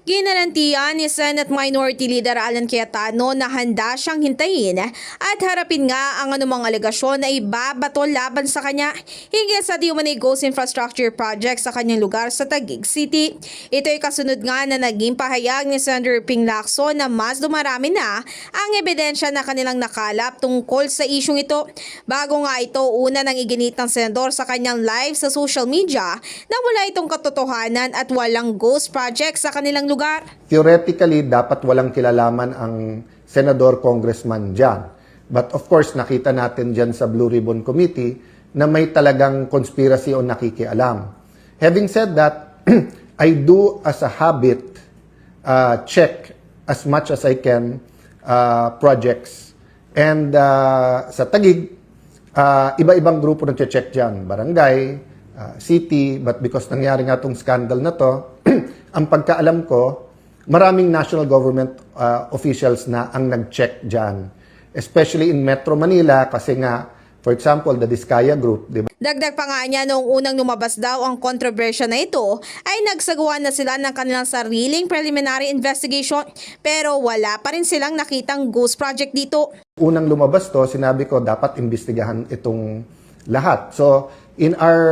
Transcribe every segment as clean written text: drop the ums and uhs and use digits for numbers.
Ginarantiya ni Senate Minority Leader Alan Cayetano na handa siyang hintayin at harapin nga ang anumang alegasyon na ibabato laban sa kanya hinggil sa di umanay ghost infrastructure project sa kanyang lugar sa Taguig City. Ito ay kasunod nga na naging pahayag ni Senator Ping Lacson na mas dumarami na ang ebidensya na kanilang nakalap tungkol sa isyong ito. Bago nga ito, una nang iginit ng senador sa kanyang live sa social media na wala itong katotohanan at walang ghost project sa kanilang lugar. Theoretically, dapat walang kilalaman ang senador, congressman dyan. But of course, nakita natin dyan sa Blue Ribbon Committee na may talagang conspiracy o nakikialam. Having said that, I do as a habit check as much as I can projects. And sa Taguig, iba-ibang grupo nag-check dyan. Barangay, city, but because nangyari nga itong scandal na to, ang pagkaalam ko, maraming national government officials na ang nag-check dyan. Especially in Metro Manila kasi nga, for example, the Diskaya Group, di ba? Dagdag pa nga niya noong unang lumabas daw ang kontrobersya na ito ay nagsagawa na sila ng kanilang sariling preliminary investigation pero wala pa rin silang nakitang ghost project dito. Unang lumabas to, sinabi ko dapat imbestigahan itong lahat. So, in our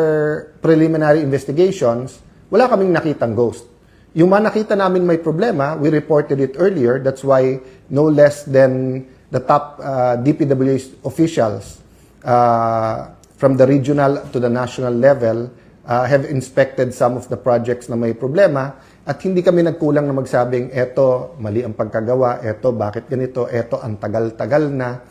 preliminary investigations, wala kaming nakitang ghost. Yung mga nakita namin may problema, we reported it earlier. That's why no less than the top DPWH officials from the regional to the national level have inspected some of the projects na may problema at hindi kami nagkulang na magsabing eto mali ang pagkagawa, eto bakit ganito, eto ang tagal-tagal na.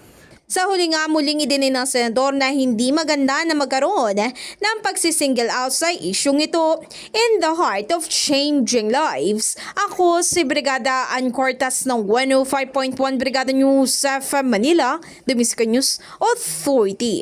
Sa huli nga muling idinin ng senador na hindi maganda na magkaroon ng pagsisingle out sa isyong ito. In the heart of changing lives, ako si Brigada Ann Cortas ng 105.1 Brigada News sa Manila, The Music News Authority.